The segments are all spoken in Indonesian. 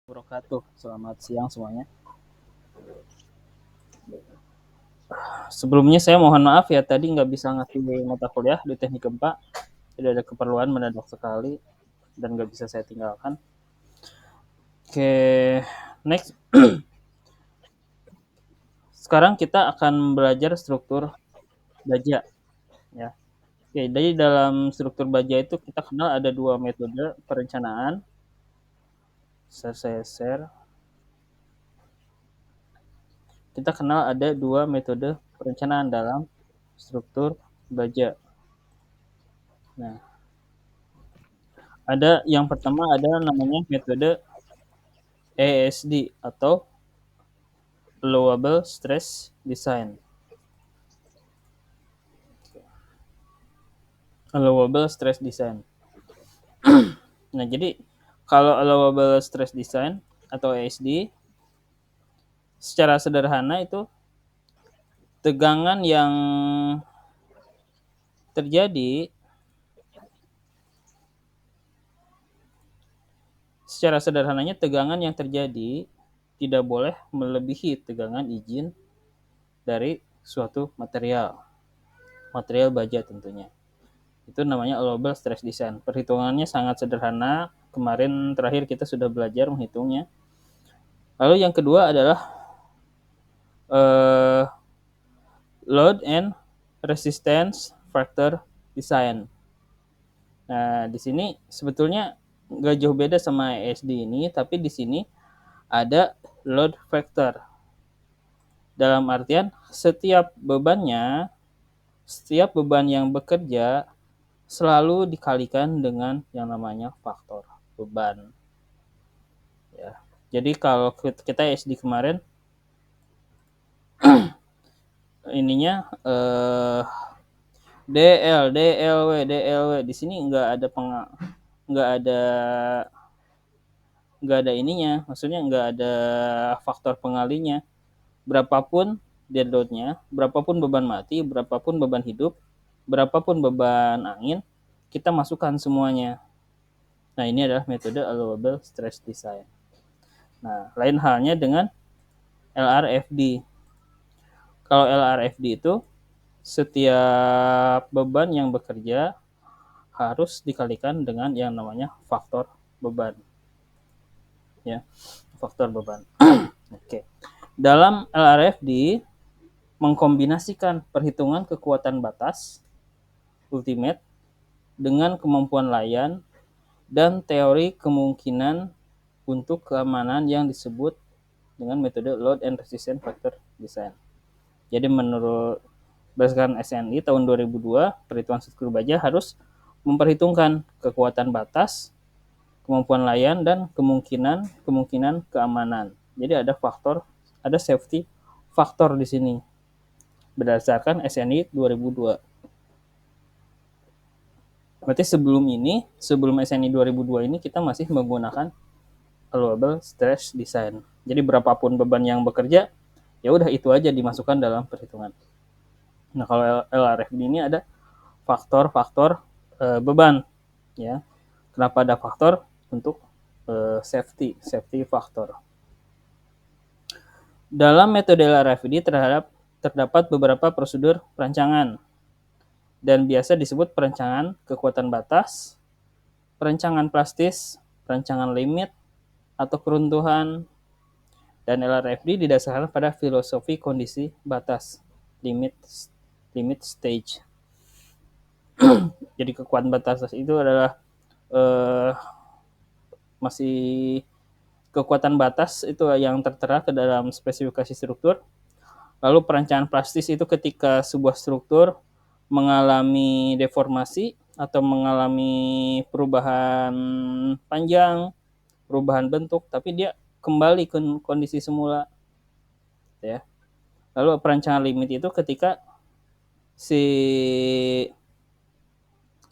Wabarakatuh. Selamat siang semuanya. Sebelumnya saya mohon maaf ya tadi nggak bisa ngasih mata kuliah di teknik gempa. Tidak ada keperluan mendadak sekali dan nggak bisa saya tinggalkan. Oke, next. Sekarang kita akan belajar struktur baja ya. Oke, jadi dalam struktur baja itu kita kenal ada dua metode perencanaan. Saya share. Kita kenal ada dua metode perencanaan dalam struktur baja. Nah, ada yang pertama ada namanya metode ASD atau Allowable Stress Design. Allowable Stress Design. Nah, jadi kalau Allowable Stress Design atau ASD secara sederhana itu tegangan yang terjadi secara sederhananya tegangan yang terjadi tidak boleh melebihi tegangan izin dari suatu material baja tentunya. Itu namanya allowable stress design. Perhitungannya sangat sederhana. Kemarin terakhir kita sudah belajar menghitungnya. Lalu yang kedua adalah load and resistance factor design. Nah, di sini sebetulnya nggak jauh beda sama ESD ini, tapi di sini ada load factor. Dalam artian setiap beban yang bekerja selalu dikalikan dengan yang namanya faktor beban. Ya. Jadi kalau kita ESD kemarin ininya DLW di sini nggak ada ininya, maksudnya nggak ada faktor pengalinya. Berapapun dead load-nya, berapapun beban mati, berapapun beban hidup, berapapun beban angin, kita masukkan semuanya. Nah, ini adalah metode allowable stress design. Nah, lain halnya dengan LRFD. Kalau LRFD itu setiap beban yang bekerja harus dikalikan dengan yang namanya faktor beban. Ya, faktor beban. Oke. Dalam LRFD mengkombinasikan perhitungan kekuatan batas ultimate dengan kemampuan layan dan teori kemungkinan untuk keamanan yang disebut dengan metode load and resistance factor design. Jadi menurut berdasarkan SNI tahun 2002, perhitungan struktur baja harus memperhitungkan kekuatan batas, kemampuan layan, dan kemungkinan keamanan. Jadi ada safety faktor di sini berdasarkan SNI 2002. Berarti sebelum SNI 2002 ini kita masih menggunakan allowable stress design. Jadi berapapun beban yang bekerja, ya udah itu aja dimasukkan dalam perhitungan. Nah, kalau LRFD ini ada faktor-faktor beban, ya. Kenapa ada faktor? Untuk safety faktor. Dalam metode LRFD terdapat beberapa prosedur perancangan dan biasa disebut perancangan kekuatan batas, perancangan plastis, perancangan limit atau keruntuhan, dan LRFD didasarkan pada filosofi kondisi batas limit stage. Jadi kekuatan batas itu adalah masih kekuatan batas itu yang tertera ke dalam spesifikasi struktur. Lalu perancangan plastis itu ketika sebuah struktur mengalami deformasi atau mengalami perubahan panjang, perubahan bentuk, tapi dia kembali ke kondisi semula. Ya. Lalu perancangan limit itu ketika si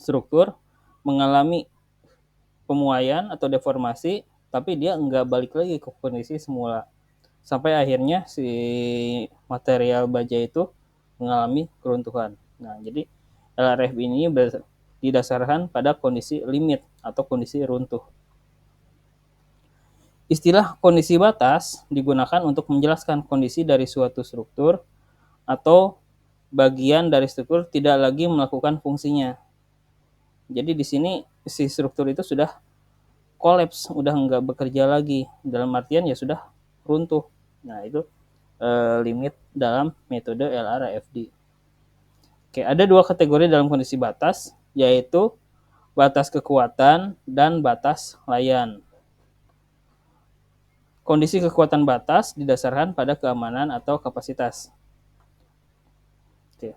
struktur mengalami pemuaian atau deformasi, tapi dia nggak balik lagi ke kondisi semula. Sampai akhirnya si material baja itu mengalami keruntuhan. Nah, jadi LRF ini didasarkan pada kondisi limit atau kondisi runtuh. Istilah kondisi batas digunakan untuk menjelaskan kondisi dari suatu struktur atau bagian dari struktur tidak lagi melakukan fungsinya. Jadi di sini si struktur itu sudah kolaps, udah nggak bekerja lagi. Dalam artian ya sudah runtuh. Nah itu limit dalam metode LRFD. Oke, ada dua kategori dalam kondisi batas, yaitu batas kekuatan dan batas layan. Kondisi kekuatan batas didasarkan pada keamanan atau kapasitas. Oke.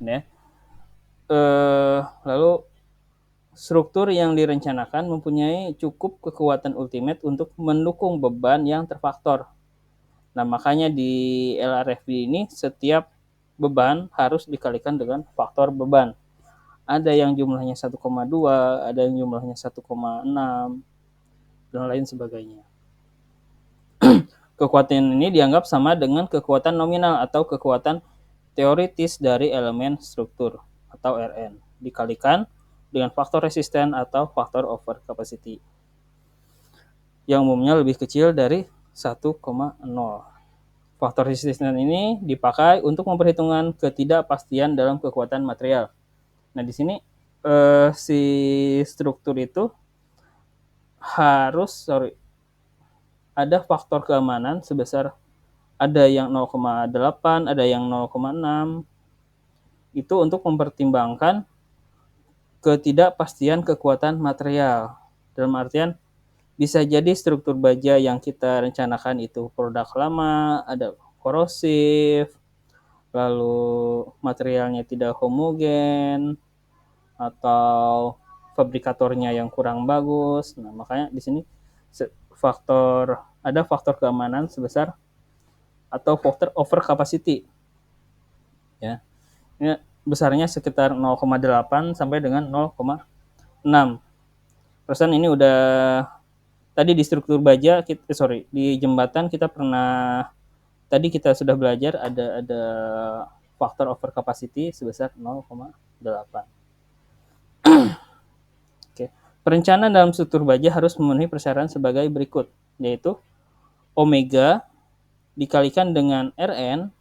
Ya. Lalu struktur yang direncanakan mempunyai cukup kekuatan ultimate untuk mendukung beban yang terfaktor. Nah, makanya di LRFD ini setiap beban harus dikalikan dengan faktor beban. Ada yang jumlahnya 1,2, ada yang jumlahnya 1,6, dan lain sebagainya. Kekuatan ini dianggap sama dengan kekuatan nominal atau kekuatan teoritis dari elemen struktur atau Rn dikalikan dengan faktor resisten atau faktor overcapacity yang umumnya lebih kecil dari 1,0. Faktor resisten ini dipakai untuk memperhitungkan ketidakpastian dalam kekuatan material. Nah, di sini si struktur itu harus ada faktor keamanan sebesar ada yang 0,8, ada yang 0,6. Itu untuk mempertimbangkan ketidakpastian kekuatan material. Dalam artian bisa jadi struktur baja yang kita rencanakan itu produk lama, ada korosif, lalu materialnya tidak homogen, atau fabrikatornya yang kurang bagus. Nah, makanya di sini ada faktor keamanan sebesar atau faktor over capacity. Ya. Ini besarnya sekitar 0,8 sampai dengan 0,6. Persen ini udah tadi di struktur baja di jembatan kita pernah tadi kita sudah belajar ada faktor over capacity sebesar 0,8. Oke. Perencanaan dalam struktur baja harus memenuhi persyaratan sebagai berikut, yaitu omega dikalikan dengan Rn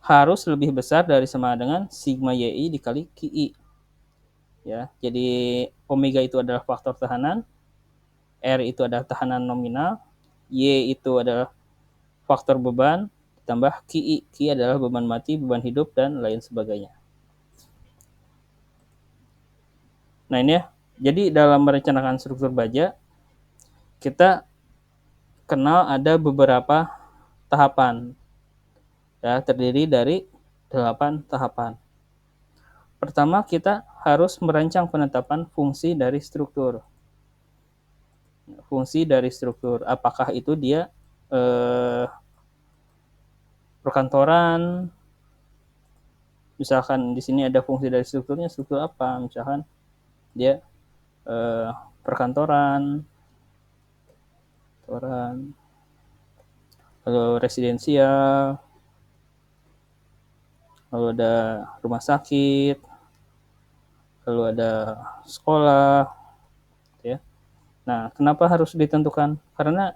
harus lebih besar dari sama dengan sigma yi dikali ki. Ya, jadi omega itu adalah faktor tahanan, R itu adalah tahanan nominal, Y itu adalah faktor beban, ditambah ki. Ki adalah beban mati, beban hidup, dan lain sebagainya. Nah, ini ya. Jadi dalam merencanakan struktur baja, kita kenal ada beberapa tahapan. Ya, terdiri dari 8 tahapan. Pertama, kita harus merancang penetapan fungsi dari struktur. Fungsi dari struktur, apakah itu dia perkantoran, misalkan di sini ada fungsi dari strukturnya, struktur apa, misalkan dia perkantoran, lalu residensial, lalu ada rumah sakit, lalu ada sekolah, ya. Nah, kenapa harus ditentukan? Karena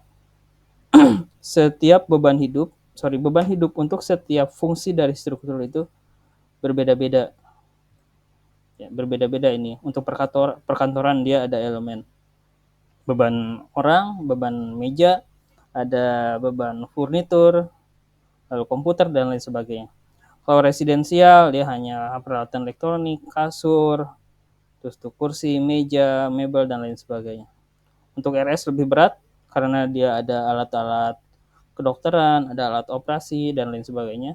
setiap beban hidup untuk setiap fungsi dari struktur itu berbeda-beda. Ya, berbeda-beda ini. Untuk perkantoran dia ada elemen beban orang, beban meja, ada beban furnitur, lalu komputer, dan lain sebagainya. Kalau residensial dia hanya peralatan elektronik, kasur, terus tuh kursi, meja, mebel, dan lain sebagainya. Untuk RS lebih berat karena dia ada alat-alat kedokteran, ada alat operasi, dan lain sebagainya.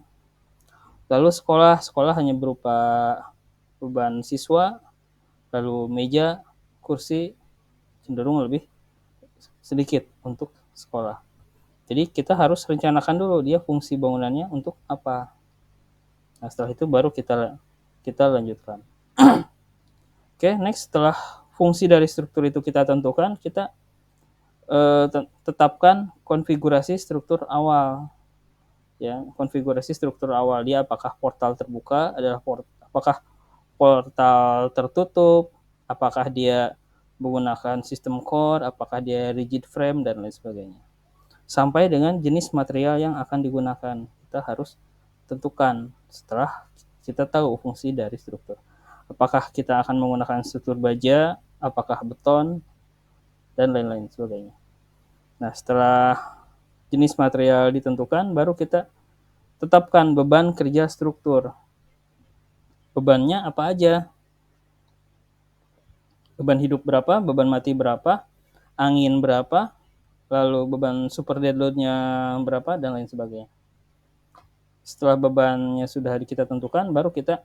Lalu sekolah hanya berupa beban siswa, lalu meja, kursi cenderung lebih sedikit untuk sekolah. Jadi kita harus rencanakan dulu dia fungsi bangunannya untuk apa. Nah, setelah itu baru kita lanjutkan. Oke, next, setelah fungsi dari struktur itu kita tentukan, kita tetapkan konfigurasi struktur awal. Ya, konfigurasi struktur awal dia apakah portal terbuka, apakah portal tertutup, apakah dia menggunakan sistem core, apakah dia rigid frame, dan lain sebagainya. Sampai dengan jenis material yang akan digunakan, kita harus tentukan setelah kita tahu fungsi dari struktur. Apakah kita akan menggunakan struktur baja, apakah beton, dan lain-lain sebagainya. Nah, setelah jenis material ditentukan, baru kita tetapkan beban kerja struktur. Bebannya apa aja? Beban hidup berapa, beban mati berapa, angin berapa, lalu beban super dead load-nya berapa, dan lain sebagainya. Setelah bebannya sudah kita tentukan, baru kita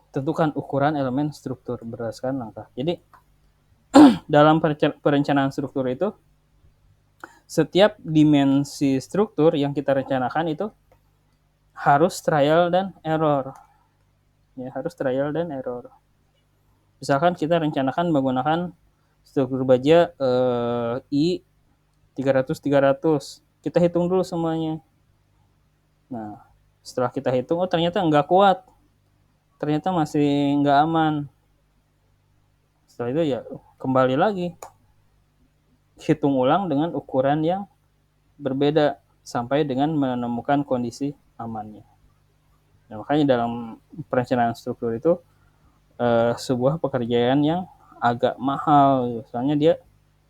tentukan ukuran elemen struktur berdasarkan langkah. Jadi dalam perencanaan struktur itu, setiap dimensi struktur yang kita rencanakan itu harus trial dan error. Ya, harus trial dan error. Misalkan kita rencanakan menggunakan struktur baja I 300-300. Kita hitung dulu semuanya. Nah, setelah kita hitung, oh ternyata nggak kuat. Ternyata masih nggak aman. Setelah itu ya kembali lagi. Hitung ulang dengan ukuran yang berbeda sampai dengan menemukan kondisi amannya. Nah, makanya dalam perencanaan struktur itu sebuah pekerjaan yang agak mahal. Soalnya dia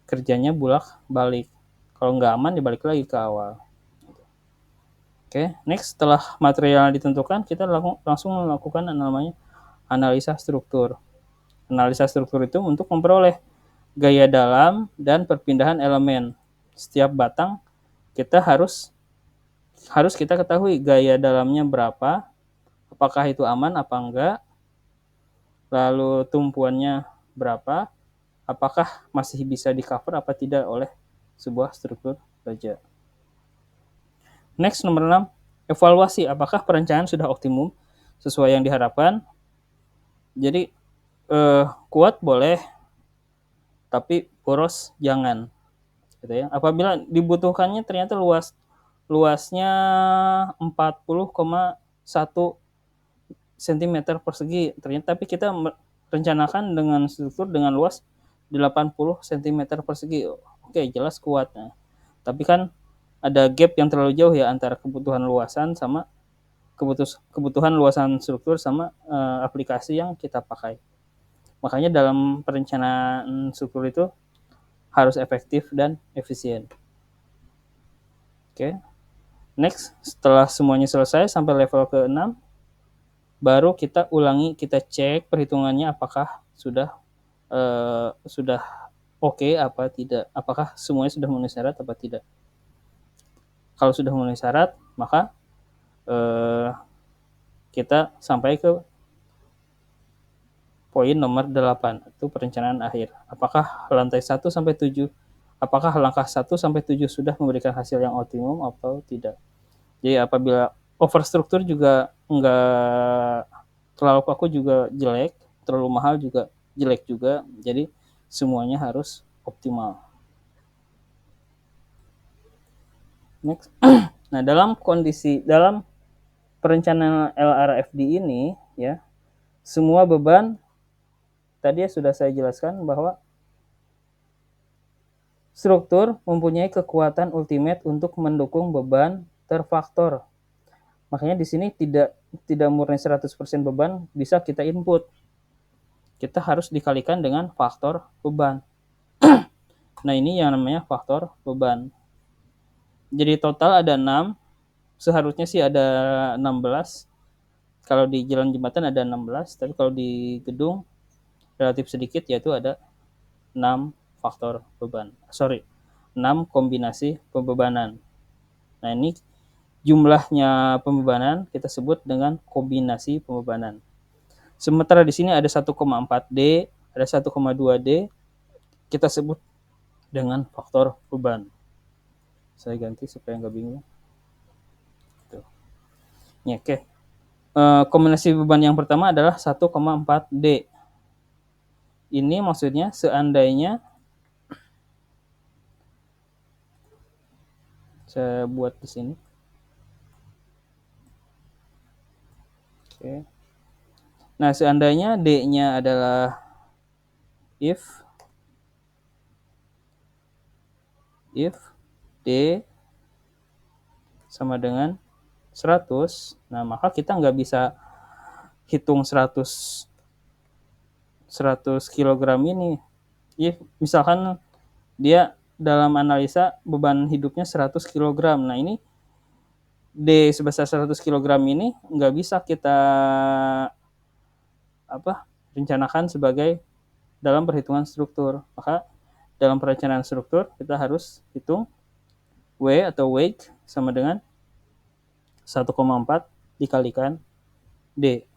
kerjanya bolak-balik. Kalau nggak aman, dibalik lagi ke awal. Oke, next, setelah material ditentukan, kita langsung melakukan namanya analisa struktur. Analisa struktur itu untuk memperoleh gaya dalam dan perpindahan elemen. Setiap batang kita harus kita ketahui gaya dalamnya berapa, apakah itu aman apa enggak, lalu tumpuannya berapa, apakah masih bisa di cover apa tidak oleh sebuah struktur baja. Next, nomor 6, evaluasi apakah perencanaan sudah optimum sesuai yang diharapkan. Jadi kuat boleh, tapi boros jangan. Gitu ya. Apabila dibutuhkannya ternyata luasnya 40,1 cm persegi, ternyata tapi kita rencanakan dengan struktur dengan luas 80 cm persegi. Oke, jelas kuat. Nah, tapi kan ada gap yang terlalu jauh ya antara kebutuhan luasan sama kebutuhan luasan struktur sama aplikasi yang kita pakai. Makanya dalam perencanaan struktur itu harus efektif dan efisien. Oke. Next, setelah semuanya selesai sampai level ke-6, baru kita ulangi, kita cek perhitungannya apakah sudah oke apa tidak, apakah semuanya sudah memenuhi syarat apa tidak. Kalau sudah memenuhi syarat, maka kita sampai ke poin nomor 8, itu perencanaan akhir. Apakah lantai 1 sampai 7, apakah langkah 1 sampai 7 sudah memberikan hasil yang optimum atau tidak. Jadi apabila overstruktur juga enggak, terlalu kaku juga jelek, terlalu mahal juga jelek juga. Jadi semuanya harus optimal. Next. Nah, dalam perencanaan LRFD ini ya, semua beban tadi sudah saya jelaskan bahwa struktur mempunyai kekuatan ultimate untuk mendukung beban terfaktor. Makanya di sini tidak murni 100% beban bisa kita input. Kita harus dikalikan dengan faktor beban. Nah, ini yang namanya faktor beban. Jadi total ada 6. Seharusnya sih ada 16. Kalau di jalan jembatan ada 16, tapi kalau di gedung relatif sedikit, yaitu ada 6 faktor beban. 6 kombinasi pembebanan. Nah, ini jumlahnya pembebanan kita sebut dengan kombinasi pembebanan. Sementara di sini ada 1,4D, ada 1,2D, kita sebut dengan faktor beban. Saya ganti supaya nggak bingung. Tuh. Ya, oke. Kombinasi beban yang pertama adalah 1,4D. Ini maksudnya seandainya saya buat di sini. Oke. Nah, seandainya D-nya adalah if D sama dengan 100, nah maka kita nggak bisa hitung 100 kilogram ini. If misalkan dia dalam analisa beban hidupnya 100 kilogram, nah ini D sebesar 100 kilogram ini nggak bisa kita rencanakan sebagai dalam perhitungan struktur. Maka dalam perencanaan struktur kita harus hitung W atau weight sama dengan 1,4 dikalikan D.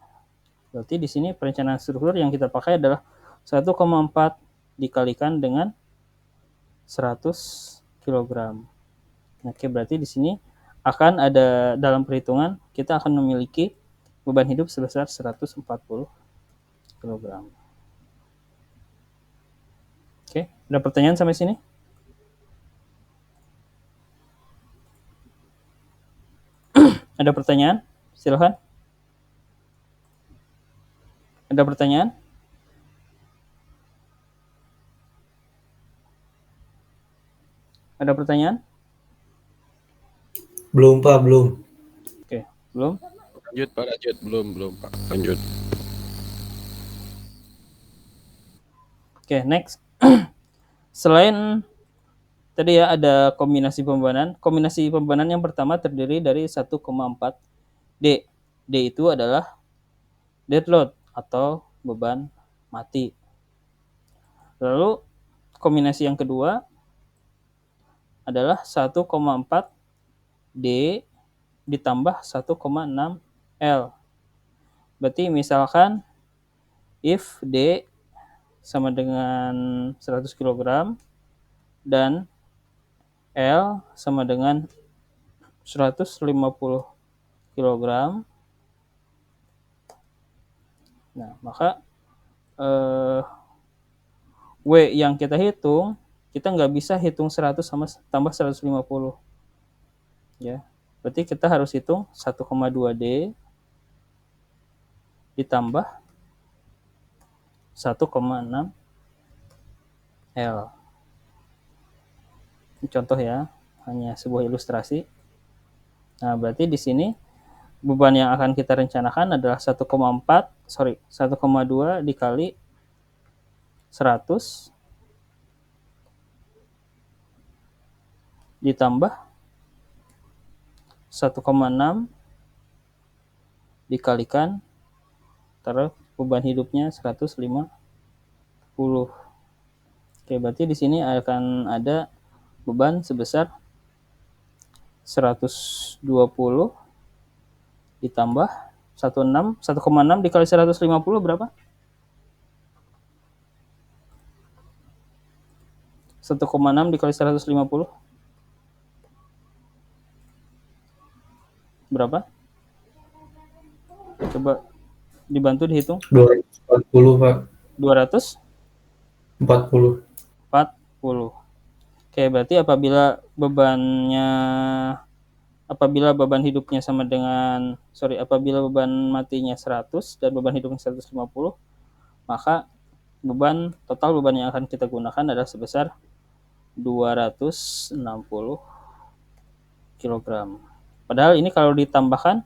Berarti di sini perencanaan struktur yang kita pakai adalah 1,4 dikalikan dengan 100 kg. Oke, berarti di sini akan ada dalam perhitungan kita akan memiliki beban hidup sebesar 140 kg. Oke, ada pertanyaan sampai sini? Ada pertanyaan? Silahkan. Ada pertanyaan? Ada pertanyaan? Belum, Pak, belum. Oke, belum? Lanjut, Pak, lanjut. Belum, Pak. Lanjut. Oke, next. Selain tadi ya ada kombinasi pembebanan. Kombinasi pembebanan yang pertama terdiri dari 1,4 D. D itu adalah dead load atau beban mati. Lalu kombinasi yang kedua adalah 1,4 D ditambah 1,6 L. Berarti misalkan if D sama dengan 100 kg dan L sama dengan 150 kg. Nah, maka W yang kita hitung, kita nggak bisa hitung 100 sama tambah 150. Ya, berarti kita harus hitung 1,2 D ditambah 1,6 L. Ini contoh ya, hanya sebuah ilustrasi. Nah, berarti di sini beban yang akan kita rencanakan adalah 1,2 dikali 100 ditambah 1,6 dikalikan taruh beban hidupnya 150. Oke, berarti di sini akan ada beban sebesar 120 ditambah 1,6 dikali 150 berapa? 1,6 dikali 150 berapa? Coba dibantu dihitung. 240, Pak. 240. 40. Oke, berarti apabila beban hidupnya sama dengan apabila beban matinya 100 dan beban hidupnya 150, maka total beban yang akan kita gunakan adalah sebesar 260 kg. Padahal ini kalau ditambahkan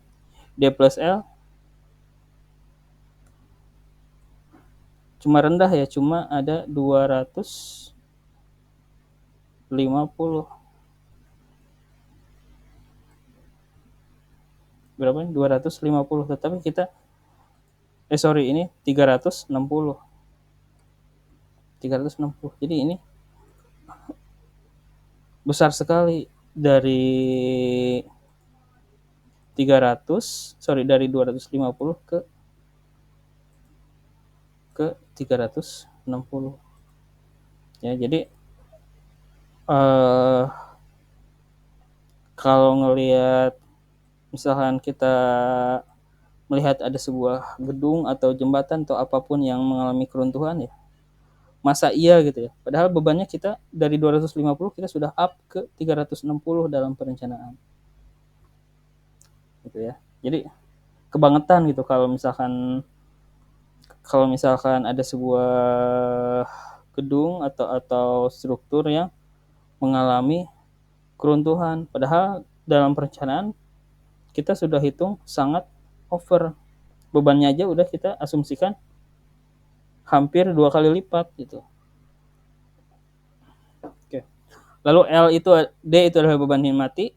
D plus L cuma rendah ya, cuma ada 250. Berapa ini? 250, tetapi kita ini 360. Jadi ini besar sekali dari 250 ke 360. Ya, jadi kalau ngelihat misalkan kita melihat ada sebuah gedung atau jembatan atau apapun yang mengalami keruntuhan ya, masa iya gitu ya, padahal bebannya kita dari 250 kita sudah up ke 360 dalam perencanaan gitu ya. Jadi kebangetan gitu kalau misalkan kalau misalkan ada sebuah gedung atau struktur yang mengalami keruntuhan, padahal dalam perencanaan kita sudah hitung sangat over, bebannya aja udah kita asumsikan hampir 2 kali lipat gitu. Oke. Lalu D itu adalah beban mati,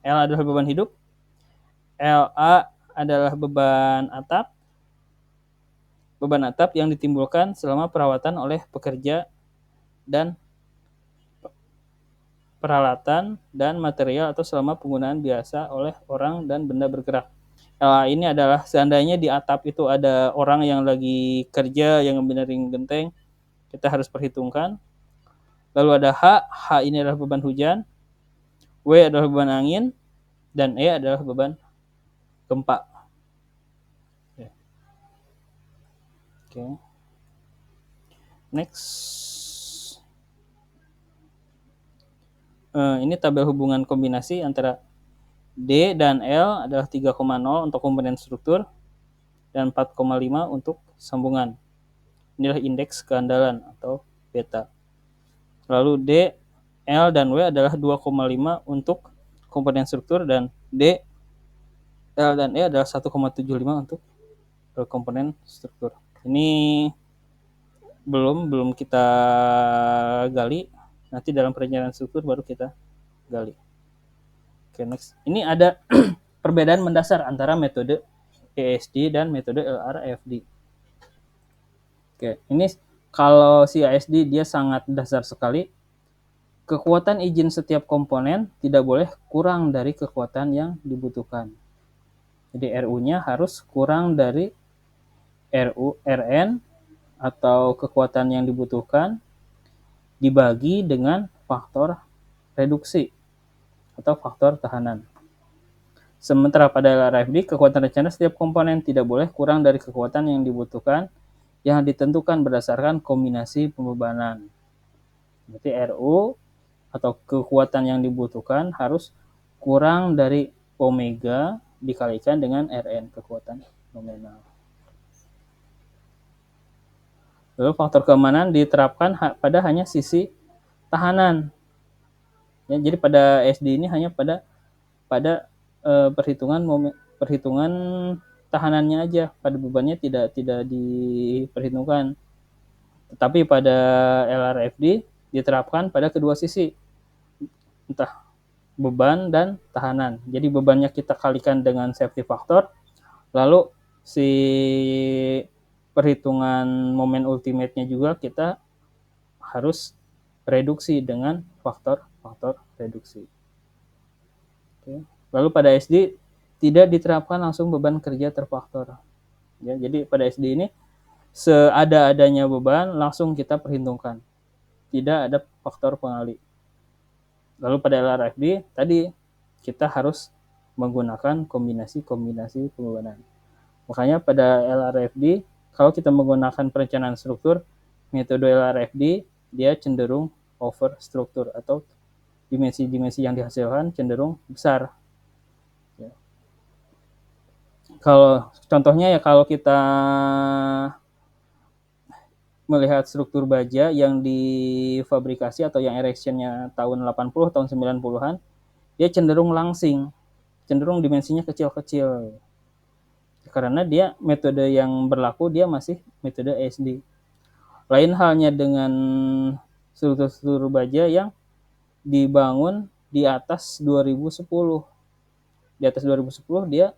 L adalah beban hidup, LA adalah beban atap yang ditimbulkan selama perawatan oleh pekerja dan peralatan dan material atau selama penggunaan biasa oleh orang dan benda bergerak. LA ini adalah seandainya di atap itu ada orang yang lagi kerja yang benerin genteng, kita harus perhitungkan. Lalu ada H ini adalah beban hujan, W adalah beban angin, dan E adalah beban gempa. Oke. Next. Ini tabel hubungan kombinasi antara D dan L adalah 3,0 untuk komponen struktur dan 4,5 untuk sambungan. Inilah indeks keandalan atau beta. Lalu D, L, dan W adalah 2,5 untuk komponen struktur dan D, L, dan E adalah 1,75 untuk komponen struktur. Ini belum kita gali. Nanti dalam perencanaan struktur baru kita gali. Oke, next. Ini ada perbedaan mendasar antara metode ASD dan metode LRFD. Oke, ini kalau si ASD dia sangat dasar sekali. Kekuatan izin setiap komponen tidak boleh kurang dari kekuatan yang dibutuhkan. Jadi RU-nya harus kurang dari RN atau kekuatan yang dibutuhkan dibagi dengan faktor reduksi atau faktor tahanan. Sementara pada LRFD, kekuatan rencana setiap komponen tidak boleh kurang dari kekuatan yang dibutuhkan yang ditentukan berdasarkan kombinasi pembebanan. Berarti RU atau kekuatan yang dibutuhkan harus kurang dari omega dikalikan dengan Rn, kekuatan nominal. Lalu faktor keamanan diterapkan pada hanya sisi tahanan. Ya, jadi pada SD ini hanya pada perhitungan tahanannya aja, pada bebannya tidak diperhitungkan. Tetapi pada LRFD diterapkan pada kedua sisi, entah beban dan tahanan. Jadi bebannya kita kalikan dengan safety factor, lalu si perhitungan momen ultimate-nya juga kita harus reduksi dengan faktor reduksi. Oke. Lalu pada SD tidak diterapkan langsung beban kerja terfaktor. Ya, jadi pada SD ini seada-adanya beban langsung kita perhitungkan. Tidak ada faktor pengali. Lalu pada LRFD tadi kita harus menggunakan kombinasi pembebanan. Makanya pada LRFD kalau kita menggunakan perencanaan struktur, metode LRFD dia cenderung over struktur atau dimensi-dimensi yang dihasilkan cenderung besar. Ya. Kalau contohnya ya kalau kita melihat struktur baja yang difabrikasi atau yang erection-nya tahun 80 tahun 90-an, dia cenderung langsing, cenderung dimensinya kecil-kecil. Karena dia metode yang berlaku dia masih metode ASD. Lain halnya dengan struktur baja yang dibangun di atas 2010. Di atas 2010 dia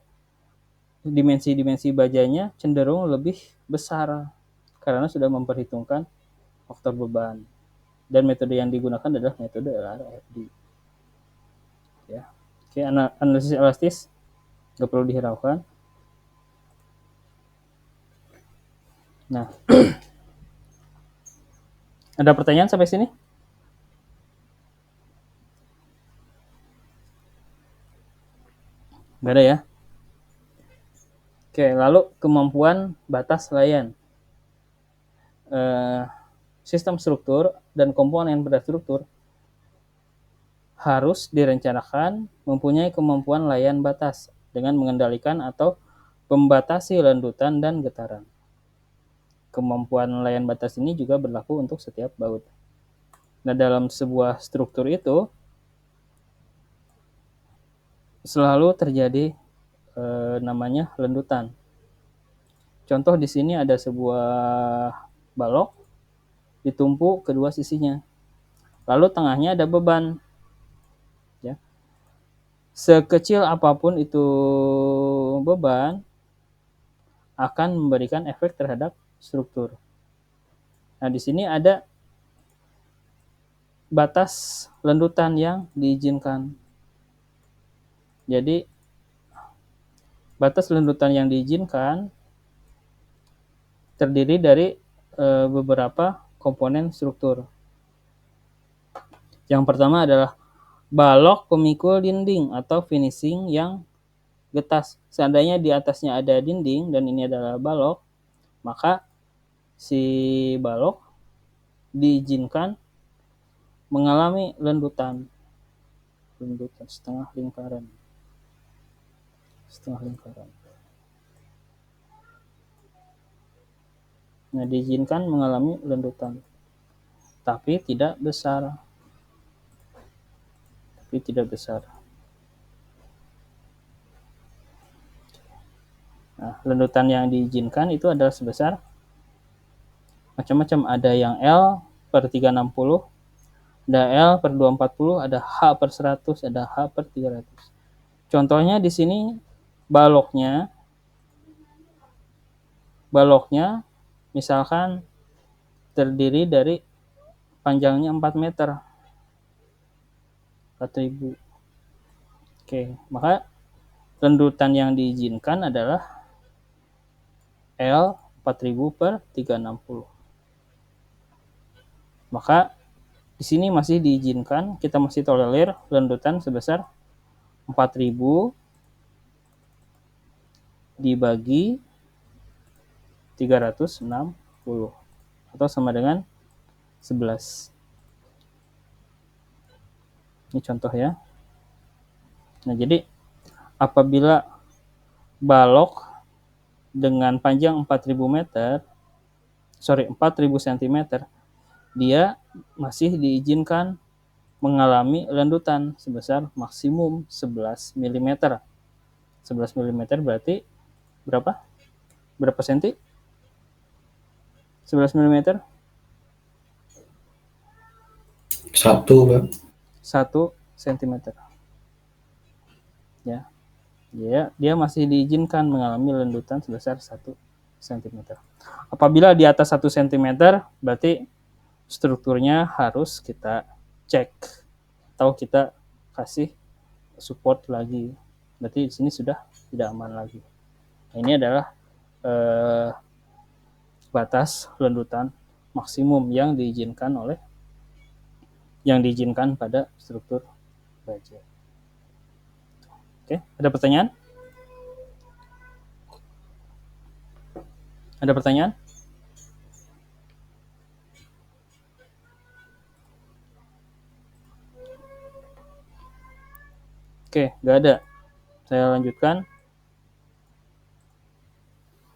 dimensi-dimensi bajanya cenderung lebih besar karena sudah memperhitungkan faktor beban. Dan metode yang digunakan adalah metode LRFD. Ya. Oke, analisis elastis nggak perlu dihiraukan. Nah, ada pertanyaan sampai sini? Nggak ada ya? Oke, lalu kemampuan batas layan. Sistem struktur dan komponen pada struktur harus direncanakan mempunyai kemampuan layan batas dengan mengendalikan atau membatasi landutan dan getaran. kemampuan layan batas ini juga berlaku untuk setiap baut. Nah, dalam sebuah struktur itu selalu terjadi namanya lendutan. Contoh di sini ada sebuah balok ditumpu kedua sisinya. Lalu tengahnya ada beban. Ya. Sekecil apapun itu beban akan memberikan efek terhadap struktur. Nah, di sini ada batas lendutan yang diizinkan. Jadi batas lendutan yang diizinkan terdiri dari beberapa komponen struktur. Yang pertama adalah balok pemikul dinding atau finishing yang getas. Seandainya di atasnya ada dinding dan ini adalah balok, maka si balok diizinkan mengalami lendutan setengah lingkaran. Nah, diizinkan mengalami lendutan, tapi tidak besar. Nah, lendutan yang diizinkan itu adalah sebesar macam-macam. Ada yang L per 360, ada L per 240, ada H per 100, ada H per 300. Contohnya di sini baloknya misalkan terdiri dari panjangnya 4 meter. 4.000. Oke, maka lendutan yang diizinkan adalah L 4.000 per 360. Maka di sini masih diizinkan, kita masih tolerir lendutan sebesar 4.000 dibagi 360 atau sama dengan 11. Ini contoh ya. Nah, jadi apabila balok dengan panjang 4.000 cm, dia masih diizinkan mengalami lendutan sebesar maksimum 11 mm. 11 mm berarti berapa? Berapa senti? 11 mm? 1, Pak. 1 cm. Ya. Dia masih diizinkan mengalami lendutan sebesar 1 cm. Apabila di atas 1 cm, berarti strukturnya harus kita cek atau kita kasih support lagi. Berarti di sini sudah tidak aman lagi. Nah, ini adalah batas lendutan maksimum yang diizinkan pada struktur baja. Oke, ada pertanyaan? Oke, nggak ada. Saya lanjutkan.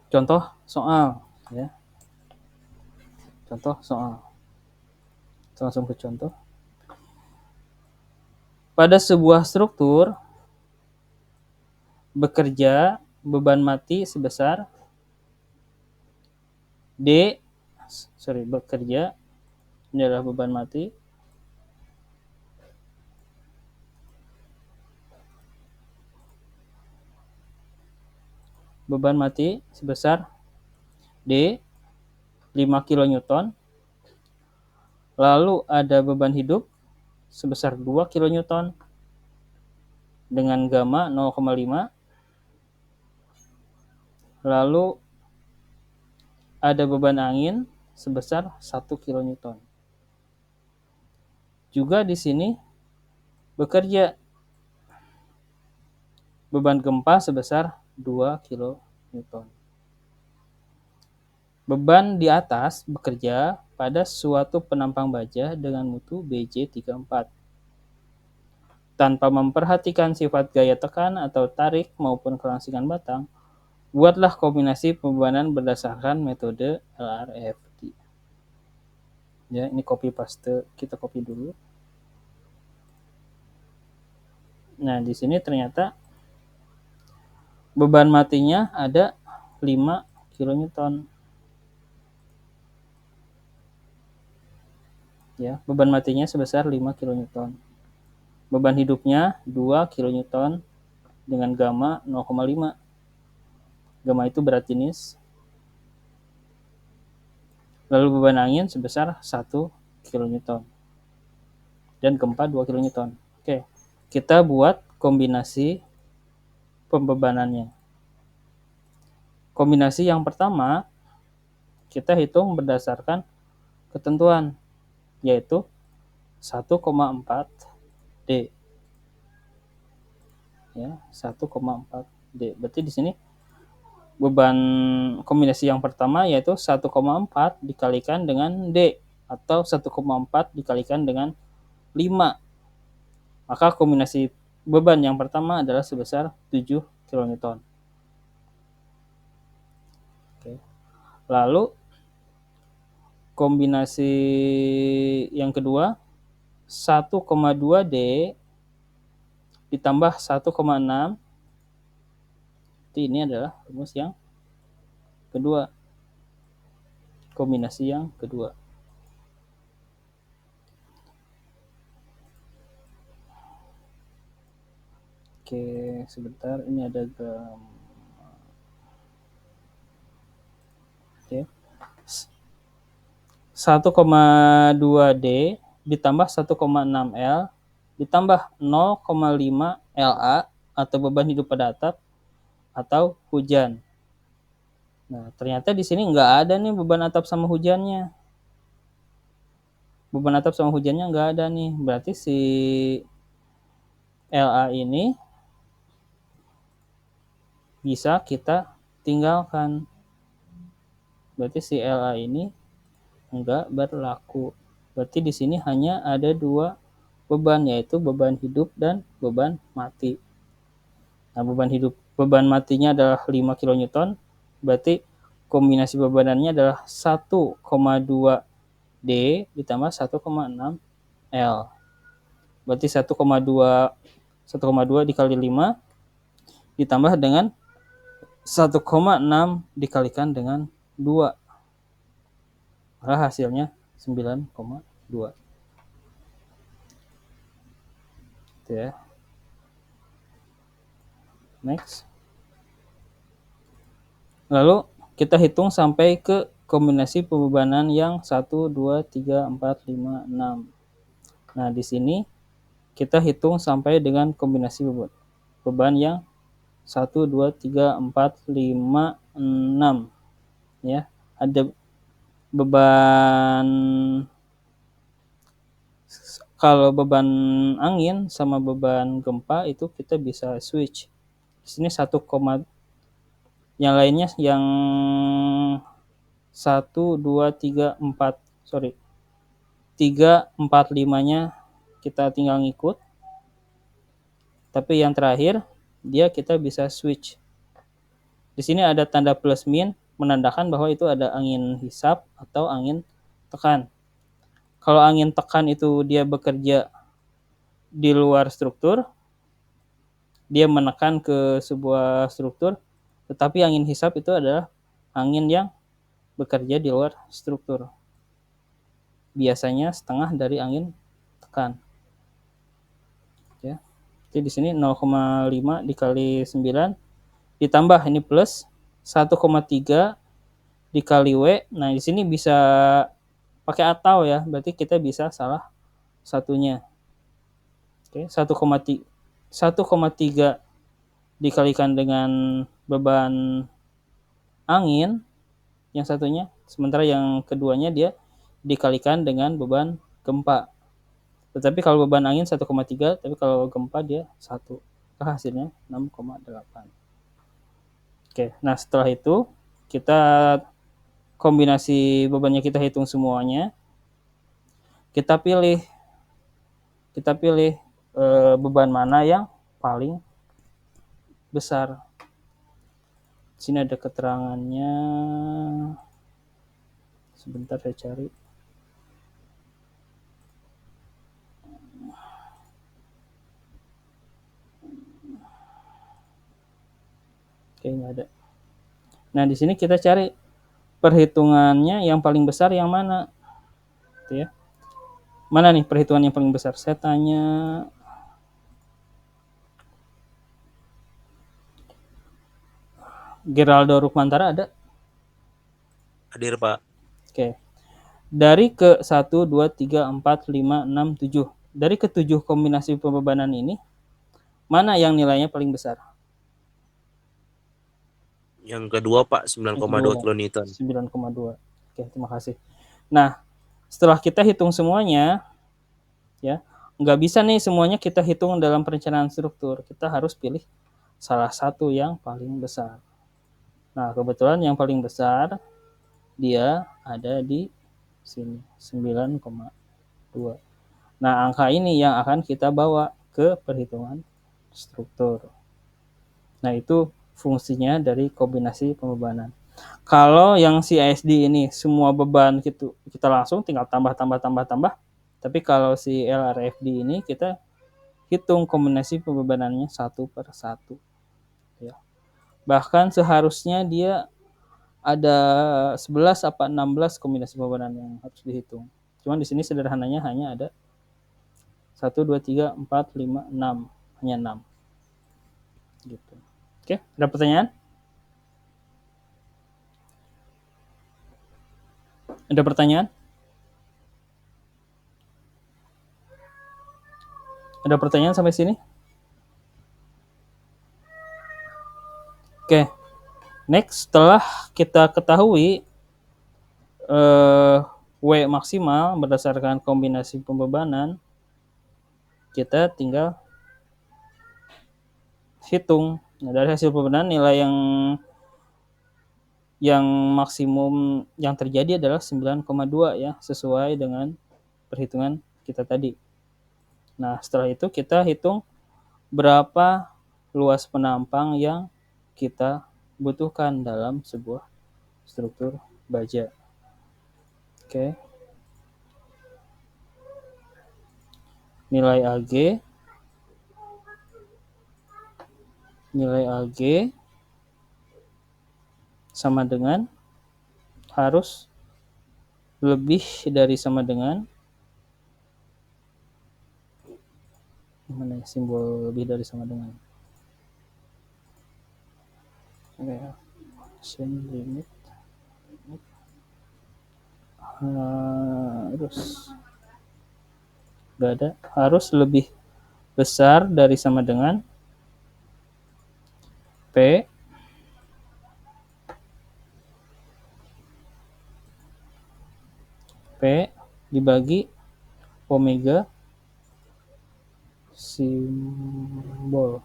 Contoh soal, ya. Kita langsung ke contoh. Pada sebuah struktur bekerja beban mati sebesar ini adalah beban mati sebesar D 5 kN, lalu ada beban hidup sebesar 2 kN dengan gamma 0,5, lalu ada beban angin sebesar 1 kN. Juga di sini bekerja beban gempa sebesar 2 kN. Beban di atas bekerja pada suatu penampang baja dengan mutu BJ34. Tanpa memperhatikan sifat gaya tekan atau tarik maupun kelangsingan batang, Buatlah kombinasi pembebanan berdasarkan metode LRFD. Ya, ini copy paste, kita copy dulu. Nah, di sini ternyata beban matinya ada 5 kN. Ya, beban matinya sebesar 5 kN. Beban hidupnya 2 kN dengan gamma 0,5. Gamma itu berat jenis. Lalu beban angin sebesar 1 kN. Dan gempa 2 kN. Oke, kita buat kombinasi pembebanannya. Kombinasi yang pertama, kita hitung berdasarkan ketentuan, yaitu 1,4 D. Ya, 1,4 D. Berarti di sini beban kombinasi yang pertama yaitu 1,4 dikalikan dengan D atau 1,4 dikalikan dengan 5. Maka kombinasi beban yang pertama adalah sebesar 7 kN. Oke. Lalu kombinasi yang kedua 1,2 D ditambah 1,6. Ini adalah rumus yang kedua. Kombinasi yang kedua. Oke, sebentar, ini ada Oke. 1,2 D ditambah 1,6 L ditambah 0,5 LA atau beban hidup pada atap atau hujan. Nah, ternyata di sini nggak ada nih beban atap sama hujannya. Beban atap sama hujannya nggak ada nih. Berarti si LA ini bisa kita tinggalkan. Berarti si LA ini nggak berlaku. Berarti di sini hanya ada 2 beban, yaitu beban hidup dan beban mati. Nah, beban matinya adalah 5 kN, berarti kombinasi bebanannya adalah 1,2 D ditambah 1,6 L. Berarti 1,2 dikali 5 ditambah dengan 1,6 dikalikan dengan 2. Maka hasilnya 9,2. Itu ya. Next. Lalu kita hitung sampai ke kombinasi pembebanan yang 1, 2, 3, 4, 5, 6. Nah, di sini kita hitung sampai dengan kombinasi beban yang 1, 2, 3, 4, 5, 6. Ya, ada beban, kalau beban angin sama beban gempa itu kita bisa switch. Di sini yang lainnya yang 1, 2, 3, 4, 3, 4, 5-nya kita tinggal ngikut. Tapi yang terakhir dia kita bisa switch. Di sini ada tanda plus min menandakan bahwa itu ada angin hisap atau angin tekan. Kalau angin tekan itu dia bekerja di luar struktur, dia menekan ke sebuah struktur, tetapi angin hisap itu adalah angin yang bekerja di luar struktur. Biasanya setengah dari angin tekan. Ya. Jadi di sini 0,5 dikali 9 ditambah ini plus 1,3 dikali W. Nah, di sini bisa pakai atau ya, berarti kita bisa salah satunya. Oke, 1,3 dikalikan dengan beban angin yang satunya, sementara yang keduanya dia dikalikan dengan beban gempa. Tetapi kalau beban angin 1,3, tapi kalau gempa dia 1. Hasilnya 6,8. Oke, nah setelah itu kita kombinasi bebannya kita hitung semuanya. Kita pilih beban mana yang paling besar. Di sini ada keterangannya. Sebentar saya cari. Oke, nggak ada. Nah, di sini kita cari perhitungannya yang paling besar yang mana, gitu ya. Mana nih perhitungan yang paling besar? Saya tanya Geraldo Rukmantara ada? Hadir, Pak. Oke. Dari ke 1, 2, 3, 4, 5, 6, 7. Dari ke-7 kombinasi pembebanan ini, mana yang nilainya paling besar? Yang kedua, Pak, 9,2 kilonewton. 9,2. Oke, terima kasih. Nah, setelah kita hitung semuanya, ya, nggak bisa nih semuanya kita hitung dalam perencanaan struktur. Kita harus pilih salah satu yang paling besar. Nah, kebetulan yang paling besar dia ada di sini, 9,2. Nah, angka ini yang akan kita bawa ke perhitungan struktur. Nah, itu fungsinya dari kombinasi pembebanan. Kalau yang CISD ini semua beban kita langsung tinggal tambah. Tapi kalau si LRFD ini kita hitung kombinasi pembebanannya satu per satu. Ya. Bahkan seharusnya dia ada 11 apa 16 kombinasi pembebanan yang harus dihitung. Cuman di sini sederhananya hanya ada 1, 2, 3, 4, 5, 6. Hanya 6. Gitu. Oke, ada pertanyaan? Ada pertanyaan? Ada pertanyaan sampai sini? Oke. Next, setelah kita ketahui W maksimal berdasarkan kombinasi pembebanan, kita tinggal hitung. Nah, dari hasil pembebanan nilai yang maksimum yang terjadi adalah 9,2 ya, sesuai dengan perhitungan kita tadi. Nah, setelah itu kita hitung berapa luas penampang yang kita butuhkan dalam sebuah struktur baja. Oke. Nilai AG sama dengan harus lebih dari sama dengan mana simbol lebih dari sama dengan limit harus lebih besar dari sama dengan P dibagi omega simbol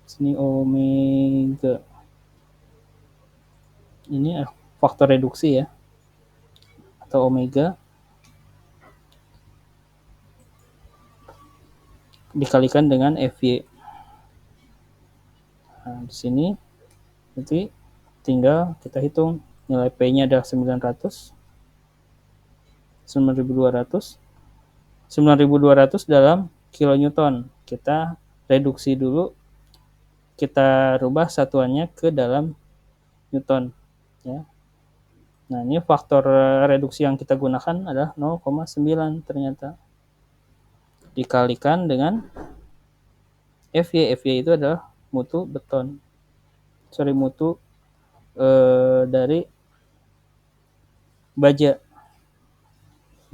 sini omega ini faktor reduksi ya, atau omega dikalikan dengan FY. Nah, di sini nanti tinggal kita hitung nilai P-nya adalah 900, 9.200 dalam kilonewton. Kita reduksi dulu, kita rubah satuannya ke dalam newton ya. Nah, ini faktor reduksi yang kita gunakan adalah 0,9 ternyata. Dikalikan dengan FY. FY itu adalah mutu beton. Mutu dari baja.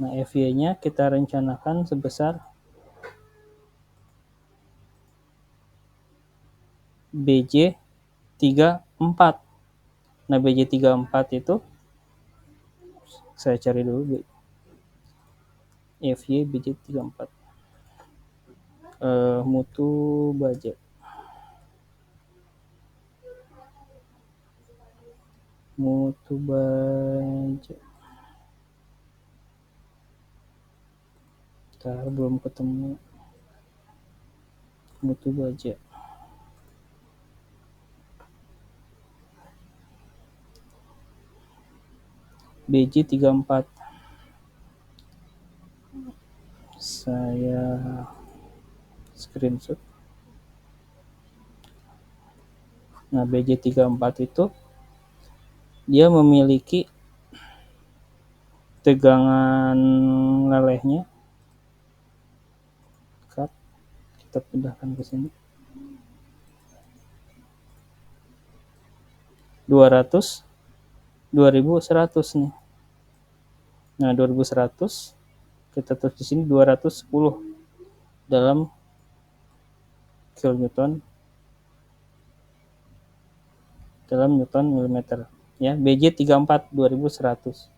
Nah, FY-nya kita rencanakan sebesar BJ 34. Nah, BJ 34 itu saya cari dulu FY BJ 34. Mutu baja. Belum ketemu mutu baja. BJ34. Saya screenshot. Nah, BJ34 itu dia memiliki tegangan lelehnya. Kita pindahkan ke sini. 200, 2100 nih. Nah, 2100 kita tulis di sini 210 dalam kilonewton dalam newton milimeter. Ya, BJ34 2100.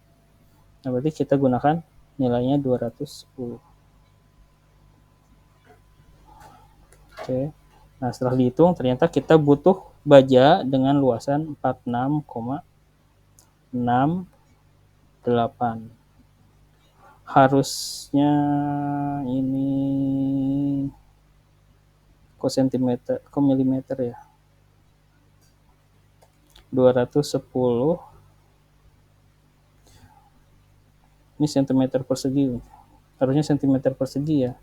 Nah, berarti kita gunakan nilainya 210. Oke. Nah, setelah dihitung ternyata kita butuh baja dengan luasan 46,68. Harusnya ini sentimeter ke milimeter ya. 210 ini sentimeter persegi. Harusnya sentimeter persegi ya.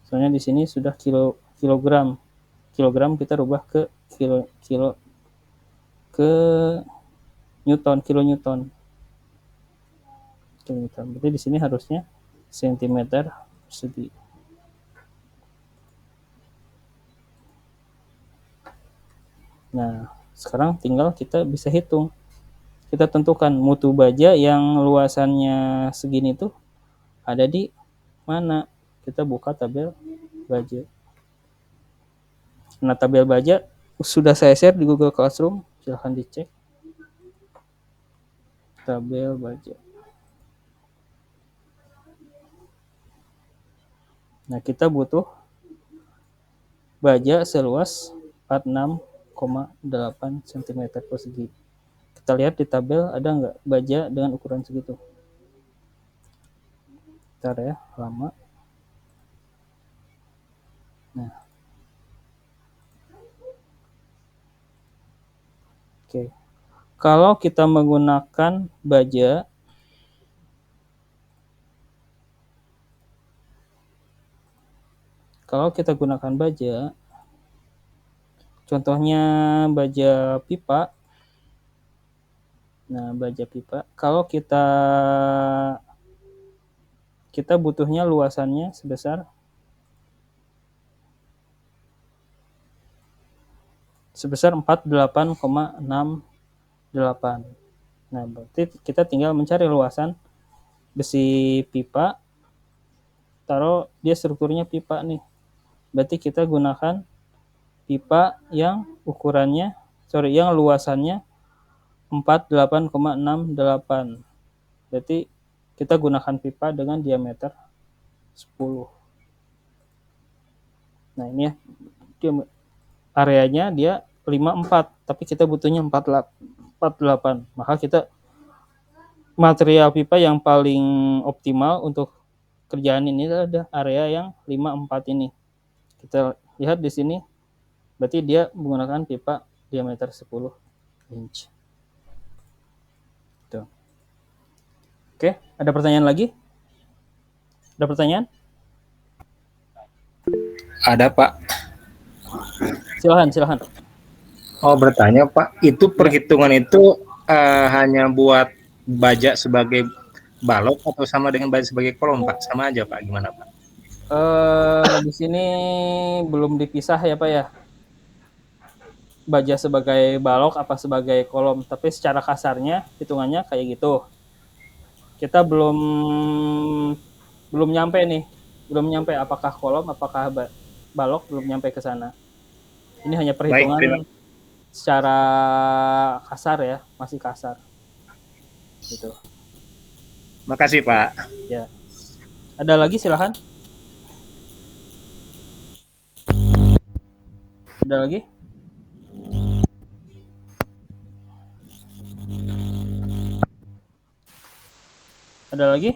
Soalnya di sini sudah kilogram. Kilogram kita rubah ke kilo ke newton, kilonewton. Berarti di sini harusnya sentimeter persegi. Nah, sekarang tinggal kita bisa hitung. Kita tentukan mutu baja yang luasannya segini tuh ada di mana. Kita buka tabel baja. Nah, tabel baja sudah saya share di Google Classroom, silahkan dicek. Tabel baja. Nah, kita butuh baja seluas 46,8 cm persegi. Kita lihat di tabel ada nggak baja dengan ukuran segitu. Bentar ya, lama. Nah, oke. Kalau kita menggunakan baja contohnya baja pipa. Nah, baja pipa, kalau kita butuhnya luasannya sebesar 48,68. Nah, berarti kita tinggal mencari luasan besi pipa, taruh dia strukturnya pipa nih. Berarti kita gunakan pipa yang yang luasannya 48,68. Berarti kita gunakan pipa dengan diameter 10. Nah, ini ya. Areanya dia 54, tapi kita butuhnya 48. Maka kita material pipa yang paling optimal untuk kerjaan ini adalah area yang 54 ini. Kita lihat di sini, berarti dia menggunakan pipa diameter 10 inch. Tuh. Oke, ada pertanyaan lagi? Ada pertanyaan? Ada, Pak. Silahkan. Oh, bertanya, Pak. Itu perhitungan itu hanya buat baja sebagai balok atau sama dengan baja sebagai kolom, Pak? Sama aja, Pak. Gimana, Pak? Di sini belum dipisah ya, Pak ya. Baja sebagai balok apa sebagai kolom, tapi secara kasarnya hitungannya kayak gitu. Kita belum nyampe apakah kolom apakah balok, belum nyampe ke sana. Ini hanya perhitungan secara kasar ya, masih kasar. Gitu. Makasih, Pak. Ya. Ada lagi, silahkan. Ada lagi? Ada lagi?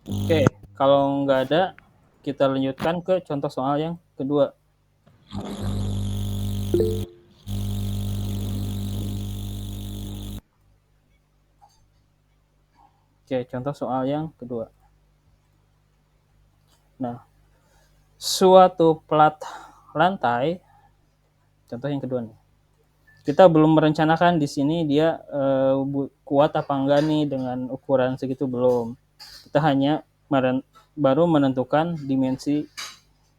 Oke, kalau nggak ada, kita lanjutkan ke contoh soal yang kedua. Oke, contoh soal yang kedua. Nah, suatu plat lantai, contoh yang kedua nih. Kita belum merencanakan di sini dia kuat apa enggak nih dengan ukuran segitu, belum. Kita hanya baru menentukan dimensi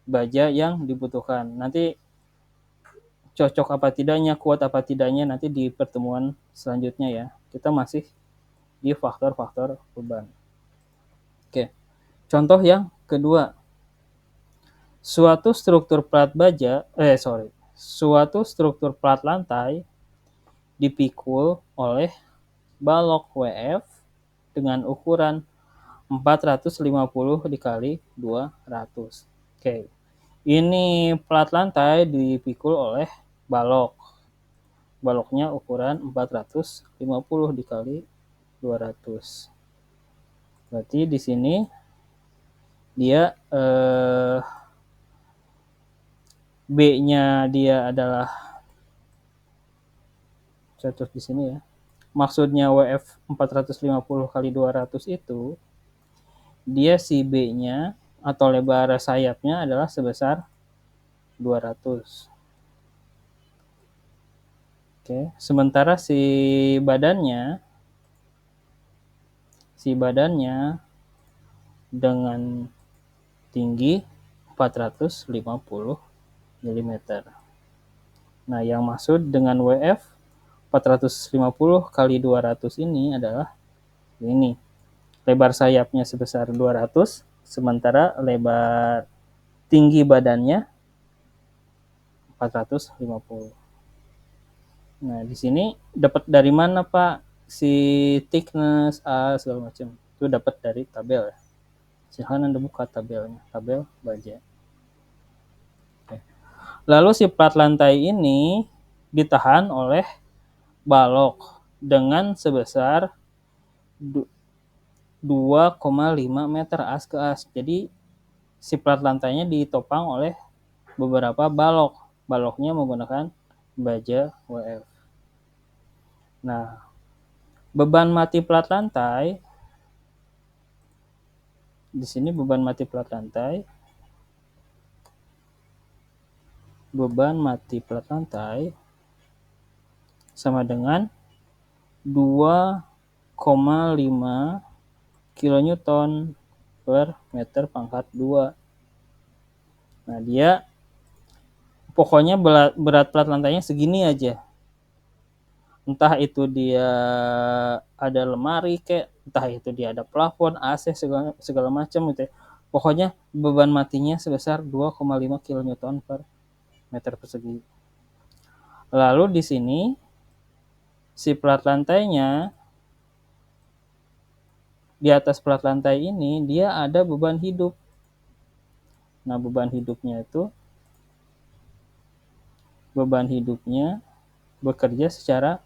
baja yang dibutuhkan. Nanti cocok apa tidaknya, kuat apa tidaknya nanti di pertemuan selanjutnya ya. Kita masih di faktor-faktor beban. Oke. Contoh yang kedua. Suatu struktur plat lantai dipikul oleh balok WF dengan ukuran 450 dikali 200. Oke. Ini plat lantai dipikul oleh balok. Baloknya ukuran 450 dikali 200. Berarti di sini dia B-nya dia adalah, saya tulis di sini ya. Maksudnya WF 450 kali 200 itu dia si B-nya atau lebar sayapnya adalah sebesar 200. Oke, sementara si badannya dengan tinggi 450 mm. Nah, yang maksud dengan WF 450 kali 200 ini adalah ini. Lebar sayapnya sebesar 200, sementara lebar tinggi badannya 450. Nah, di sini dapat dari mana, Pak? Si thickness A segala macam. Itu dapat dari tabel ya. Silahkan Anda buka tabelnya, tabel baja. Oke. Lalu si plat lantai ini ditahan oleh balok dengan sebesar 2,5 meter as ke as. Jadi si plat lantainya ditopang oleh beberapa balok. Baloknya menggunakan baja WF. Nah, beban mati plat lantai di sini beban mati plat lantai sama dengan 2,5 kilonewton per meter pangkat 2. Nah, dia pokoknya berat plat lantainya segini aja. Entah itu dia ada lemari kayak, entah itu dia ada plafon, AC segala macam gitu ya. Pokoknya beban matinya sebesar 2,5 kilonewton per meter persegi. Lalu di sini si plat lantainya, di atas plat lantai ini dia ada beban hidup. Nah, beban hidupnya bekerja secara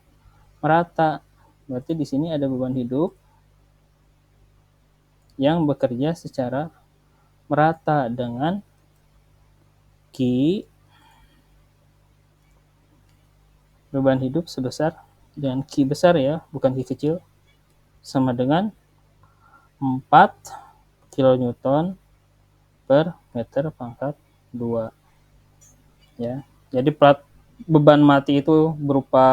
merata. Berarti di sini ada beban hidup yang bekerja secara merata dengan Q, beban hidup sebesar dengan Q besar ya, bukan Q kecil, sama dengan 4 kilonewton per meter pangkat 2. Ya. Jadi beban mati itu berupa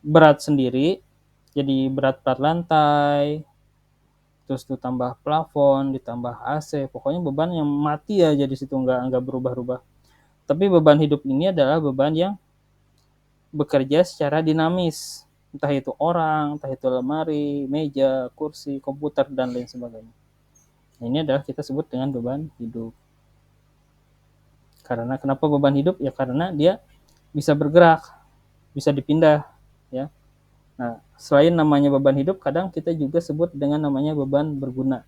berat sendiri, jadi berat plat lantai, terus ditambah plafon, ditambah AC, pokoknya beban yang mati aja di situ, nggak berubah-ubah. Tapi beban hidup ini adalah beban yang bekerja secara dinamis, entah itu orang, entah itu lemari, meja, kursi, komputer, dan lain sebagainya. Nah, ini adalah kita sebut dengan beban hidup. Karena kenapa beban hidup? Ya karena dia bisa bergerak, bisa dipindah, ya. Nah, selain namanya beban hidup, kadang kita juga sebut dengan namanya beban berguna.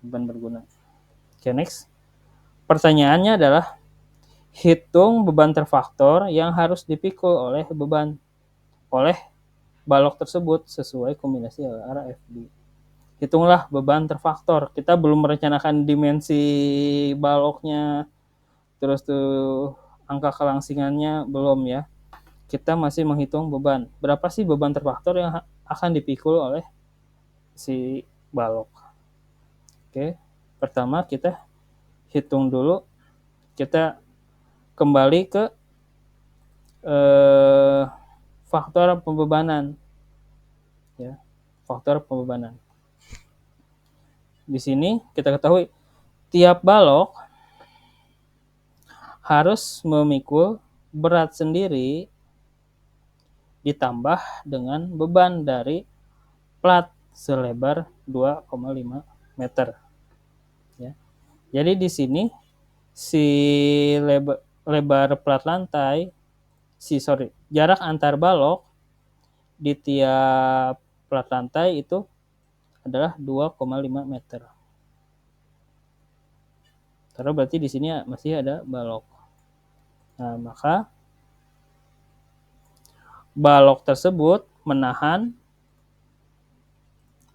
Beban berguna. Oke, next. Pertanyaannya adalah, hitung beban terfaktor yang harus dipikul oleh balok tersebut sesuai kombinasi LR-FB. Hitunglah beban terfaktor. Kita belum merencanakan dimensi baloknya, terus tuh angka kelangsingannya belum ya. Kita masih menghitung beban. Berapa sih beban terfaktor yang akan dipikul oleh si balok. Oke, pertama kita hitung dulu, kita kembali ke faktor pembebanan, ya, faktor pembebanan. Di sini kita ketahui tiap balok harus memikul berat sendiri ditambah dengan beban dari plat selebar 2,5 meter. Ya. Jadi di sini si lebar plat lantai, jarak antar balok di tiap plat lantai itu adalah 2,5 meter. Karena berarti di sini masih ada balok. Nah, maka balok tersebut menahan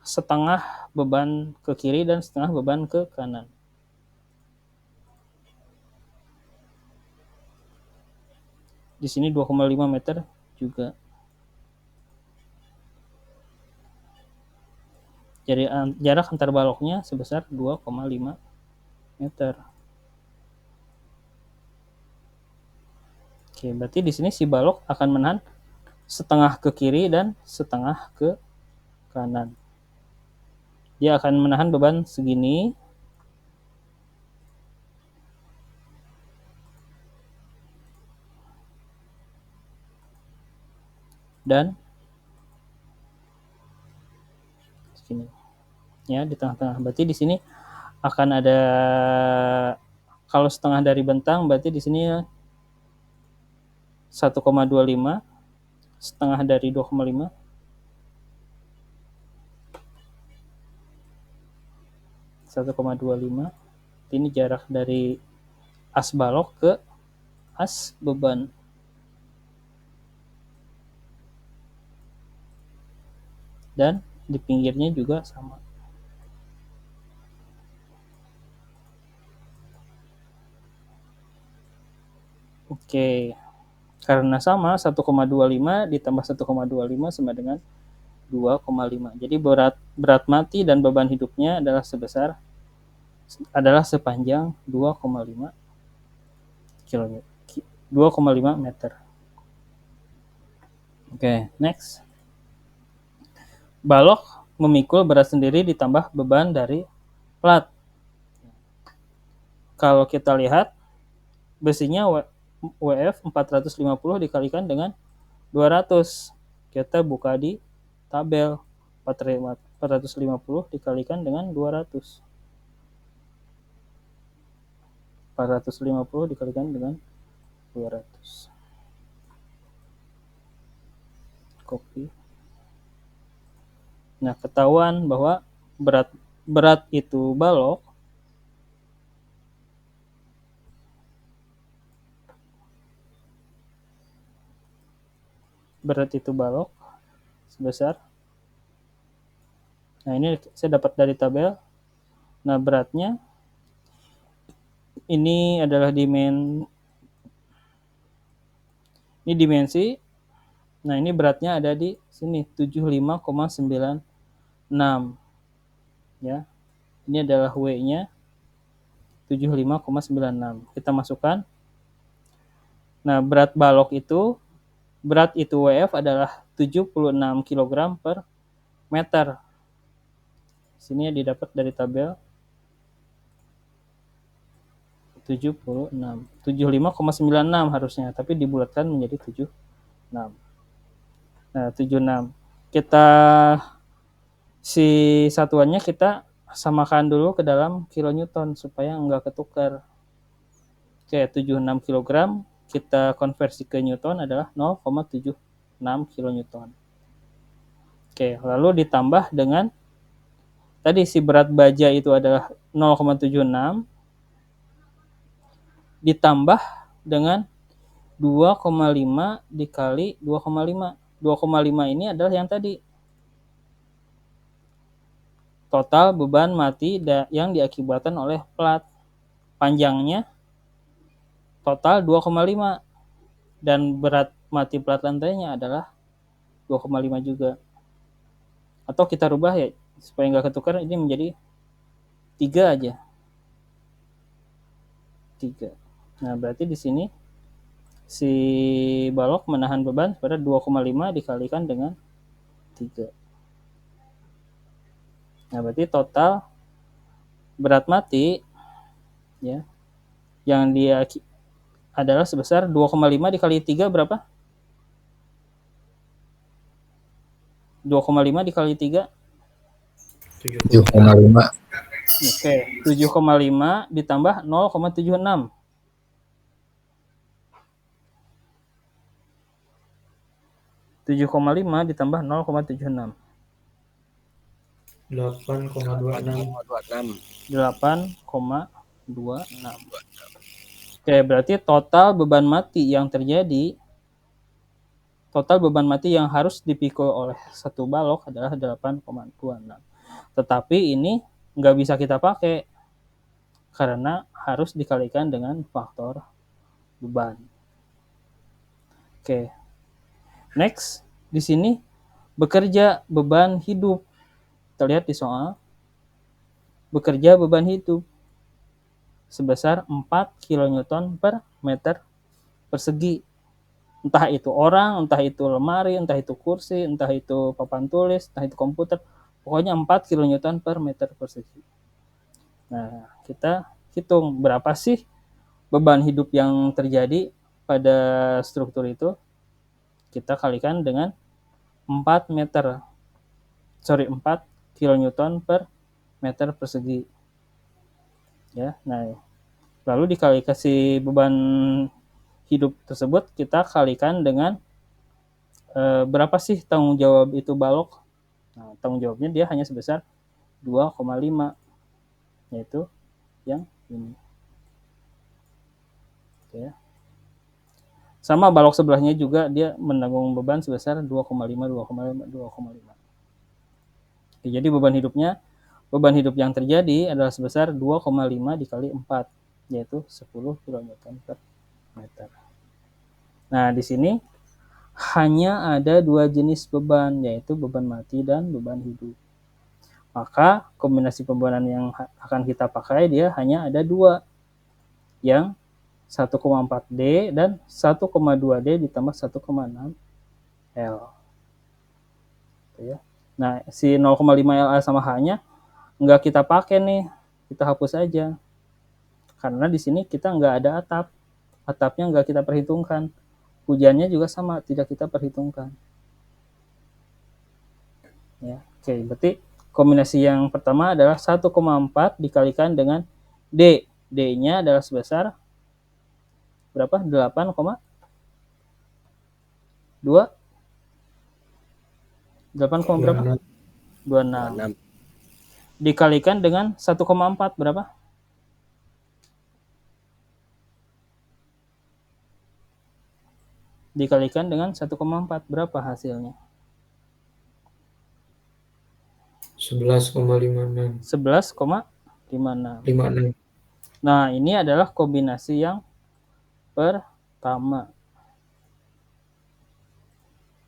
setengah beban ke kiri dan setengah beban ke kanan. Di sini 2,5 meter juga. Jadi jarak antar baloknya sebesar 2,5 meter. Oke, berarti di sini si balok akan menahan setengah ke kiri dan setengah ke kanan. Dia akan menahan beban segini. Dan segini. Ya, di tengah-tengah. Berarti di sini akan ada, kalau setengah dari bentang berarti di sini 1,25, setengah dari 2,5, ini jarak dari as balok ke as beban. Dan di pinggirnya juga sama. Oke, karena sama 1,25 ditambah 1,25 sama dengan 2,5. Jadi berat mati dan beban hidupnya adalah sepanjang 2,5 meter. Oke, next. Balok memikul berat sendiri ditambah beban dari plat. Kalau kita lihat besinya WF 450 dikalikan dengan 200. Kita buka di tabel, 450 dikalikan dengan 200. 450 dikalikan dengan 200. Copy. Nah, ketahuan bahwa berat itu balok sebesar, nah ini saya dapat dari tabel. Nah, beratnya ini adalah dimensi. Nah, ini beratnya ada di sini 75,96. Ya. Ini adalah W-nya 75,96. Kita masukkan. Nah, berat itu WF adalah 76 kg per meter. Sini didapat dari tabel 75,96 harusnya, tapi dibulatkan menjadi 76. Nah, 76. Si satuannya kita samakan dulu ke dalam kilonewton supaya enggak ketukar. Oke, 76 kg kita konversi ke newton adalah 0,76 kilonewton. Oke, lalu ditambah dengan tadi si berat baja itu adalah 0,76 ditambah dengan 2,5 dikali 2,5. 2,5 ini adalah yang tadi. Total beban mati yang diakibatkan oleh plat. Panjangnya total 2,5 dan berat mati plat lantainya adalah 2,5 juga. Atau kita rubah ya, supaya nggak ketukar ini menjadi 3 aja. 3. Nah, berarti di sini si balok menahan beban pada 2,5 dikalikan dengan 3. Nah, berarti total berat mati ya yang dia adalah sebesar 2,5 dikali 3 berapa? 2,5 dikali 3 7,5. Oke, 7,5 ditambah 0,76. 7,5 ditambah 0,76. 8,26. 8,26. Oke, berarti total beban mati yang terjadi, total beban mati yang harus dipikul oleh satu balok adalah 8,26. Tetapi ini nggak bisa kita pakai karena harus dikalikan dengan faktor beban. Oke. Next, di sini bekerja beban hidup. Kita lihat di soal. Bekerja beban hidup sebesar 4 kN per meter persegi. Entah itu orang, entah itu lemari, entah itu kursi, entah itu papan tulis, entah itu komputer. Pokoknya 4 kN per meter persegi. Nah, kita hitung berapa sih beban hidup yang terjadi pada struktur itu. Kita kalikan dengan 4 kN per meter persegi. Ya, nah, lalu dikali beban hidup tersebut kita kalikan dengan berapa sih tanggung jawab itu balok. Nah, tanggung jawabnya dia hanya sebesar 2,5, yaitu yang ini. Oke. Sama balok sebelahnya juga dia menanggung beban sebesar 2,5. Jadi beban hidup yang terjadi adalah sebesar 2,5 dikali 4, yaitu 10 kN per meter. Nah, di sini hanya ada 2 jenis beban, yaitu beban mati dan beban hidup. Maka kombinasi pembebanan yang akan kita pakai dia hanya ada 2, yang 1,4D dan 1,2D ditambah 1,6 L. Nah, si 0,5 LA sama H-nya nggak kita pakai nih, kita hapus aja. Karena di sini kita nggak ada atap, atapnya nggak kita perhitungkan. Hujannya juga sama, tidak kita perhitungkan. Ya, oke, berarti kombinasi yang pertama adalah 1,4 dikalikan dengan D. D-nya adalah sebesar berapa? 8,2 berapa? 26. Dikalikan dengan 1,4 berapa? Dikalikan dengan 1,4 berapa hasilnya? 11,56. 11,56. Nah, ini adalah kombinasi yang pertama.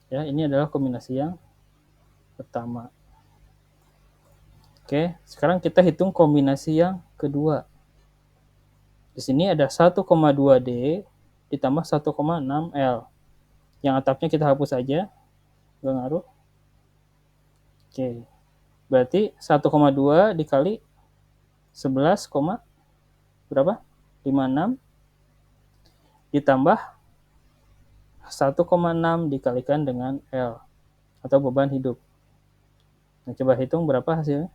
Ya, ini adalah kombinasi yang pertama. Oke, sekarang kita hitung kombinasi yang kedua. Di sini ada 1,2D ditambah 1,6 L. Yang atapnya kita hapus aja, nggak ngaruh. Oke, berarti 1,2 dikali 11, berapa? 56 ditambah 1,6 dikalikan dengan L atau beban hidup. Nah, coba hitung berapa hasilnya?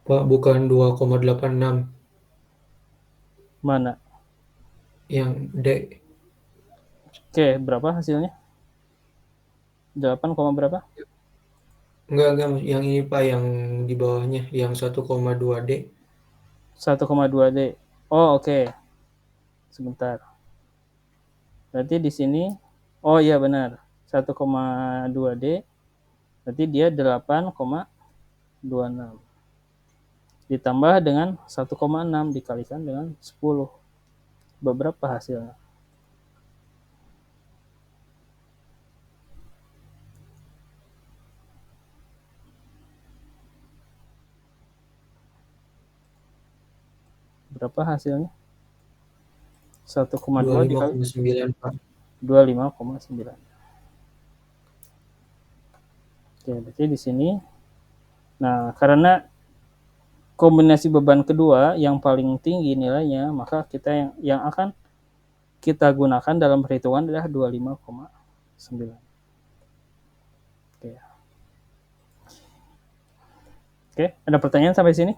Pak, bukan 2,86. Mana? Yang D. Oke, berapa hasilnya? 8, berapa? Enggak, yang ini Pak, yang di bawahnya, yang 1,2D. 1,2D. Oh, oke. Sebentar. Berarti di sini, oh iya benar, 1,2D. Berarti dia 8,26. Ditambah dengan 1,6 dikalikan dengan 10. Beberapa hasilnya? berapa hasilnya? 1,2 dikali 25,9 Pak. 25,9. Oke, berarti di sini. Nah, karena kombinasi beban kedua yang paling tinggi nilainya, maka kita yang akan kita gunakan dalam perhitungan adalah 25,9. Oke. Oke, ada pertanyaan sampai sini?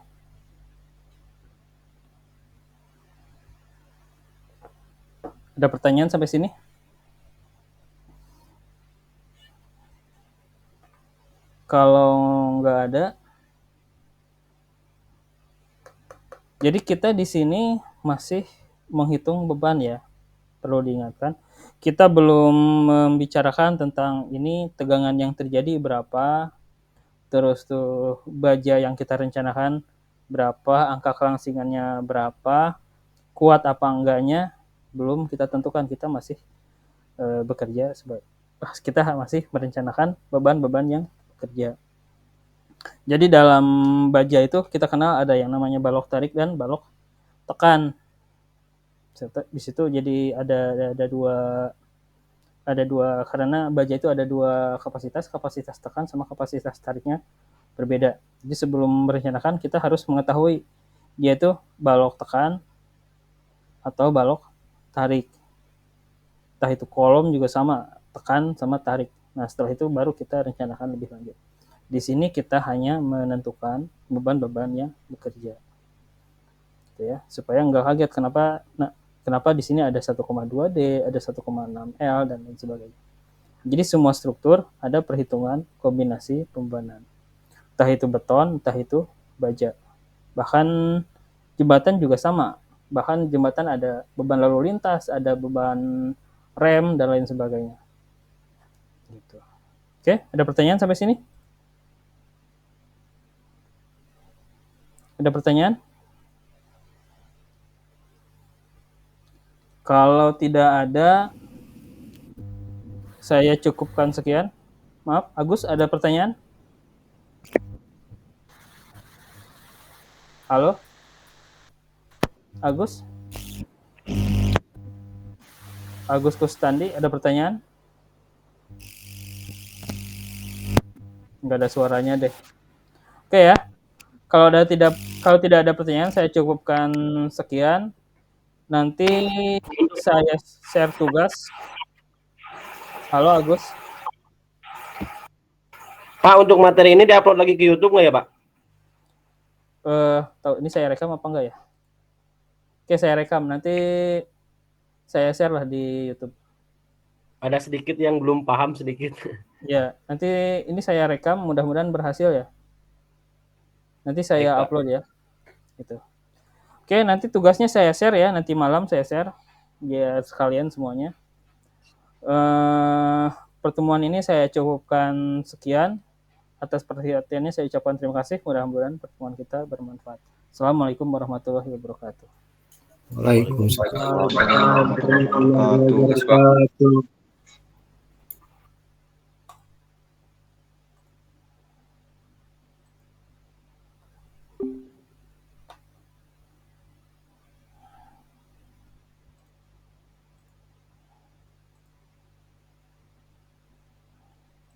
Ada pertanyaan sampai sini? Kalau nggak ada, jadi kita di sini masih menghitung beban ya. Perlu diingatkan, kita belum membicarakan tentang ini tegangan yang terjadi berapa, terus tuh baja yang kita rencanakan berapa, angka kelangsingannya berapa, kuat apa enggaknya belum kita tentukan. Kita masih bekerja kita masih merencanakan beban-beban yang bekerja. Jadi dalam baja itu kita kenal ada yang namanya balok tarik dan balok tekan. Di situ jadi ada dua karena baja itu ada dua kapasitas tekan sama kapasitas tariknya berbeda. Jadi sebelum merencanakan kita harus mengetahui dia itu balok tekan atau balok tarik. Entah itu kolom juga sama, tekan sama tarik. Nah, setelah itu baru kita rencanakan lebih lanjut. Di sini kita hanya menentukan beban-beban yang bekerja. Gitu ya, supaya nggak kaget kenapa di sini ada 1,2D, ada 1,6L dan lain sebagainya. Jadi semua struktur ada perhitungan kombinasi pembebanan. Entah itu beton, entah itu baja. Bahkan jembatan juga sama. Bahkan jembatan ada beban lalu lintas, ada beban rem dan lain sebagainya. Gitu. Oke, ada pertanyaan sampai sini? Ada pertanyaan? Kalau tidak ada, saya cukupkan sekian. Maaf, Agus, ada pertanyaan? Halo? Agus? Agus Kustandi, ada pertanyaan? Nggak ada suaranya deh. Oke ya. Kalau tidak ada pertanyaan, saya cukupkan sekian. Nanti saya share tugas. Halo Agus. Pak, untuk materi ini diupload lagi ke YouTube nggak ya Pak? Ini saya rekam apa enggak ya? Oke, saya rekam. Nanti saya share lah di YouTube. Ada sedikit yang belum paham sedikit. Ya, nanti ini saya rekam. Mudah-mudahan berhasil ya. Nanti saya upload ya. Gitu. Oke, nanti tugasnya saya share ya. Nanti malam saya share biar sekalian semuanya. Pertemuan ini saya cukupkan sekian. Atas perhatiannya saya ucapkan terima kasih. Mudah-mudahan pertemuan kita bermanfaat. Assalamualaikum warahmatullahi wabarakatuh. Waalaikumsalam warahmatullahi wabarakatuh.